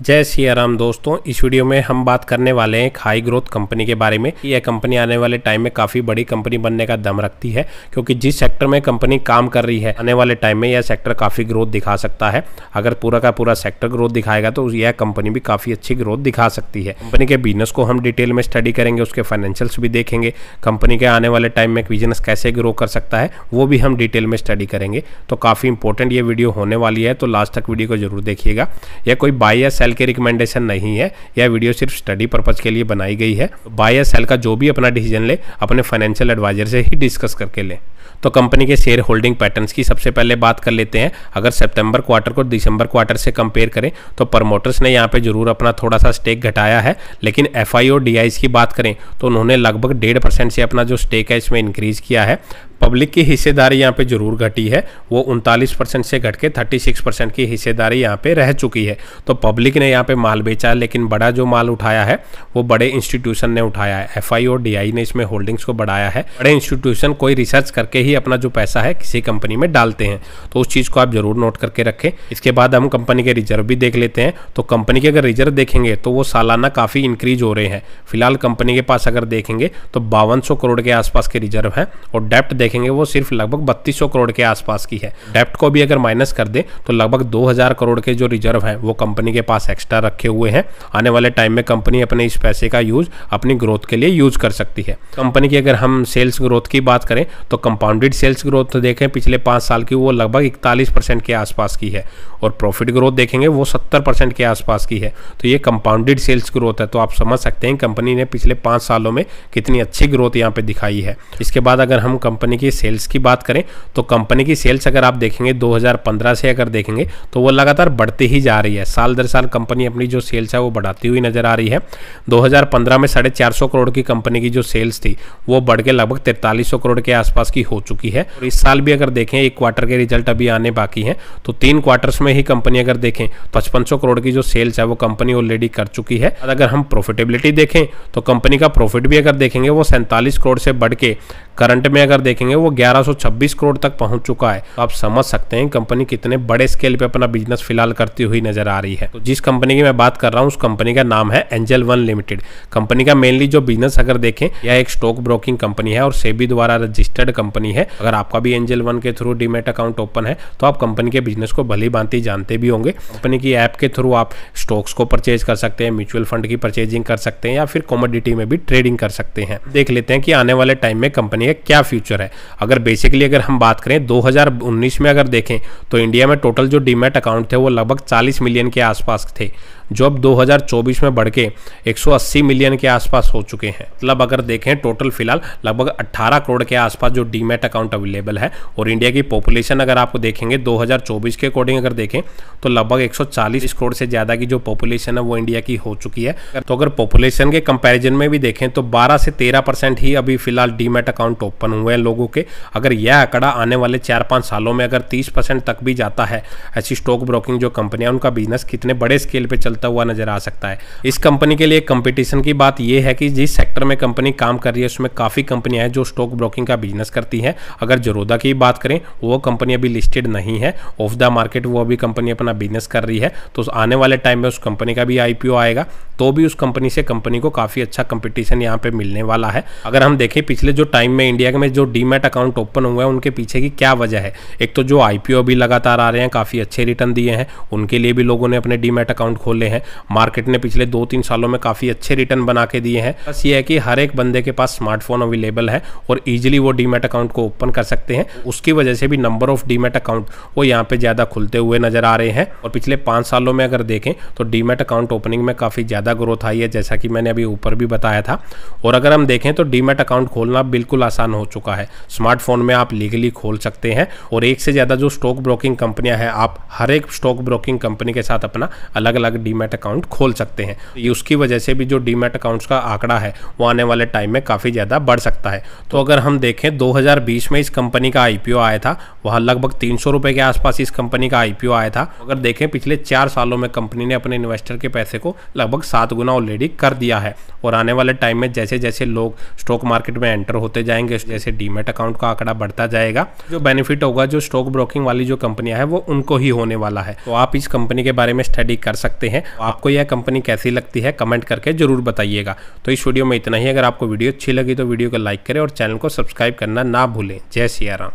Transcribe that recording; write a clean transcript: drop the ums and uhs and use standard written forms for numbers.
जय सिया राम दोस्तों, इस वीडियो में हम बात करने वाले हैं एक हाई ग्रोथ कंपनी के बारे में। यह कंपनी आने वाले टाइम में काफ़ी बड़ी कंपनी बनने का दम रखती है, क्योंकि जिस सेक्टर में कंपनी काम कर रही है आने वाले टाइम में यह सेक्टर काफ़ी ग्रोथ दिखा सकता है। अगर पूरा का पूरा सेक्टर ग्रोथ दिखाएगा तो यह कंपनी भी काफ़ी अच्छी ग्रोथ दिखा सकती है। कंपनी के बिजनेस को हम डिटेल में स्टडी करेंगे, उसके फाइनेंशियल्स भी देखेंगे, कंपनी के आने वाले टाइम में बिजनेस कैसे ग्रो कर सकता है वो भी हम डिटेल में स्टडी करेंगे। तो काफ़ी इंपॉर्टेंट ये वीडियो होने वाली है, तो लास्ट तक वीडियो को जरूर देखिएगा। यह कोई बाय या सेल के रिकमेंडेशन नहीं है, यह वीडियो सिर्फ स्टडी पर्पज के लिए बनाई गई है। बाय या सेल का जो भी अपना डिसीजन ले अपने फाइनेंशियल एडवाइजर से ही डिस्कस करके ले। तो कंपनी के शेयर होल्डिंग पैटर्न्स की सबसे पहले बात कर लेते हैं। अगर सितंबर क्वार्टर को दिसंबर क्वार्टर से कंपेयर करें तो प्रमोटर्स ने यहाँ पे जरूर अपना थोड़ा सा स्टेक घटाया है, लेकिन एफआई और डीआईस की बात करें तो उन्होंने लगभग 1.5% से अपना जो स्टेक है इसमें इंक्रीज किया है। पब्लिक की हिस्सेदारी यहाँ पे जरूर घटी है, वो 39% से घट के 36% की हिस्सेदारी यहाँ पे रह चुकी है। तो पब्लिक ने यहाँ पे माल बेचा है, लेकिन बड़ा जो माल उठाया है वो बड़े इंस्टीट्यूशन ने उठाया है। एफआई और डीआई ने इसमें होल्डिंग्स को बढ़ाया है। बड़े इंस्टीट्यूशन कोई रिसर्च करके ही अपना जो पैसा है किसी कंपनी में डालते हैं, तो उस चीज़ को आप जरूर नोट करके रखें। इसके बाद हम कंपनी के रिजर्व भी देख लेते हैं। तो कंपनी के अगर रिजर्व देखेंगे तो वो सालाना काफ़ी इंक्रीज हो रहे हैं। फिलहाल कंपनी के पास अगर देखेंगे तो 5200 करोड़ के आसपास के रिजर्व है, और डेप्ट देखेंगे वो सिर्फ लगभग 3200 करोड़ के आसपास की है। डेप्ट को भी अगर माइनस कर दे तो लगभग 2000 करोड़ के जो रिजर्व हैं वो कंपनी के पास एक्स्ट्रा रखे हुए हैं। आने वाले टाइम में कंपनी अपने इस पैसे का यूज अपनी ग्रोथ के लिए यूज कर सकती है। कंपनी की अगर हम सेल्स ग्रोथ की बात करें तो कंपाउंडेड सेल्स ग्रोथ देखें पिछले 5 साल की, वो लगभग 41% के आसपास की है, और प्रॉफिट ग्रोथ देखेंगे वो 70% के आसपास की है। तो ये कंपाउंडेड सेल्स ग्रोथ है, तो आप समझ सकते हैं कंपनी ने पिछले 5 सालों में कितनी अच्छी ग्रोथ यहाँ पे दिखाई है। इसके बाद अगर हम कंपनी की सेल्स की बात करें तो कंपनी की सेल्स अगर आप देखेंगे 2015 से अगर देखेंगे तो वो लगातार बढ़ती ही जा रही है। साल दर साल कंपनी अपनी जो सेल्स है वो बढ़ाती हुई नजर आ रही है। 2015 में 450 करोड़ की कंपनी की जो सेल्स थी वो बढ़ के लगभग 4300 करोड़ के आसपास की हो चुकी है। और इस साल भी अगर देखें, एक क्वार्टर के रिजल्ट अभी आने बाकी हैं, तो 3 क्वार्टर्स में ही कंपनी अगर देखें 5500 करोड़ की जो सेल्स है वो कंपनी ऑलरेडी कर चुकी है। अगर हम प्रॉफिटेबिलिटी देखें तो कंपनी का प्रॉफिट भी अगर देखेंगे वो 47 करोड़ से बढ़ के करंट में अगर देखेंगे वो 1126 करोड़ तक पहुंच चुका है। तो आप समझ सकते हैं कंपनी कितने बड़े स्केल पे अपना बिजनेस फिलहाल करती हुई नजर आ रही है। तो जिस कंपनी की मैं बात कर रहा हूं उस कंपनी का नाम है एंजल वन लिमिटेड। कंपनी का मेनली जो बिजनेस अगर देखें, यह एक स्टॉक ब्रोकिंग कंपनी है और सेबी द्वारा रजिस्टर्ड कंपनी है। अगर आपका भी एंजल वन के थ्रू डीमैट अकाउंट ओपन है तो आप कंपनी के बिजनेस को भली भांति जानते भी होंगे। कंपनी की ऐप के थ्रू आप स्टॉक्स को परचेज कर सकते हैं, म्यूचुअल फंड की परचेजिंग कर सकते हैं, या फिर कमोडिटी में भी ट्रेडिंग कर सकते हैं। देख लेते हैं कि आने वाले टाइम में कंपनी का क्या फ्यूचर है। अगर बेसिकली अगर हम बात करें 2019 में अगर देखें तो इंडिया में टोटल जो डीमैट अकाउंट थे वो लगभग 40 मिलियन के आसपास थे, जो अब 2024 में बढ़ के 180 मिलियन के आसपास हो चुके हैं। मतलब अगर देखें टोटल फिलहाल लगभग 18 करोड़ के आसपास जो डीमैट अकाउंट अवेलेबल है। और इंडिया की पॉपुलेशन अगर आपको देखेंगे 2024 के अकॉर्डिंग अगर देखें तो लगभग 140 करोड़ से ज़्यादा की जो पॉपुलेशन है वो इंडिया की हो चुकी है। तो अगर पॉपुलेशन के कंपैरिजन में भी देखें तो 12 से 13% ही अभी फिलहाल डीमैट अकाउंट ओपन हुए हैं लोगों के। अगर यह आंकड़ा आने वाले 4-5 सालों में अगर 30% तक भी जाता है, ऐसी स्टॉक ब्रोकिंग जो कंपनियां उनका बिजनेस कितने बड़े स्केल पे चलता हुआ नजर आ सकता है। इस कंपनी के लिए कंपटीशन की बात यह है कि जिस सेक्टर में कंपनी काम कर रही है उसमें काफी कंपनियां हैं जो स्टॉक ब्रोकिंग का बिजनेस करती हैं। अगर जरोदा की बात करें वो कंपनी अभी लिस्टेड नहीं है, ऑफ द मार्केट वो अभी कंपनी अपना बिजनेस कर रही है। तो आने वाले टाइम में उस कंपनी का भी आईपीओ आएगा तो भी उस कंपनी से कंपनी को काफी अच्छा कंपटीशन यहाँ पे मिलने वाला है। अगर हम देखें पिछले जो टाइम में इंडिया में जो डीमैट अकाउंट ओपन हुआ है उनके पीछे की क्या वजह है। एक तो जो आईपीओ भी लगातार आ रहे हैं, काफी अच्छे रिटर्न दिए हैं, उनके लिए भी लोगों ने अपने डीमैट अकाउंट खोले हैं। मार्केट ने पिछले 2-3 सालों में काफी अच्छे रिटर्न बना के दिए हैं। बस ये है कि हर एक बंदे के पास स्मार्टफोन अवेलेबल है और इजीली वो डीमैट अकाउंट को ओपन कर सकते हैं। उसकी वजह से भी नंबर ऑफ डीमैट अकाउंट वो यहाँ पे ज्यादा खुलते हुए नजर आ रहे हैं। और पिछले 5 सालों में अगर देखें तो डीमैट अकाउंट ओपनिंग में काफी ज्यादा ग्रोथ आई है, जैसा कि मैंने अभी ऊपर भी बताया था। और अगर हम देखें तो डीमैट अकाउंट खोलना बिल्कुल आसान हो चुका है। स्मार्टफोन में आप लीगली खोल सकते हैं, और एक से ज्यादा जो स्टॉक ब्रोकिंग कंपनियां हैं आप हर एक स्टॉक ब्रोकिंग कंपनी के साथ अपना अलग अलग डीमैट अकाउंट खोल सकते हैं। ये उसकी वजह से भी जो डीमैट अकाउंट्स का आंकड़ा है वो आने वाले टाइम में काफी ज्यादा बढ़ सकता है। तो अगर हम देखें 2020 में इस कंपनी का आईपीओ आया था, वहां लगभग 300 रुपए के आसपास इस कंपनी का आईपीओ आया था। अगर देखें पिछले 4 सालों में कंपनी ने अपने इन्वेस्टर के पैसे को लगभग 7 गुना ऑलरेडी कर दिया है। और आने वाले टाइम में जैसे जैसे लोग स्टॉक मार्केट में एंटर होते जाएंगे, जैसे डीमैट अकाउंट का आंकड़ा बढ़ता जाएगा, जो बेनिफिट होगा जो स्टॉक ब्रोकिंग वाली जो कंपनियां हैं वो उनको ही होने वाला है। तो आप इस कंपनी के बारे में स्टडी कर सकते हैं। आपको यह कंपनी कैसी लगती है कमेंट करके जरूर बताइएगा। तो इस वीडियो में इतना ही। अगर आपको वीडियो अच्छी लगी तो वीडियो को लाइक करें और चैनल को सब्सक्राइब करना ना भूलें। जय सिया राम।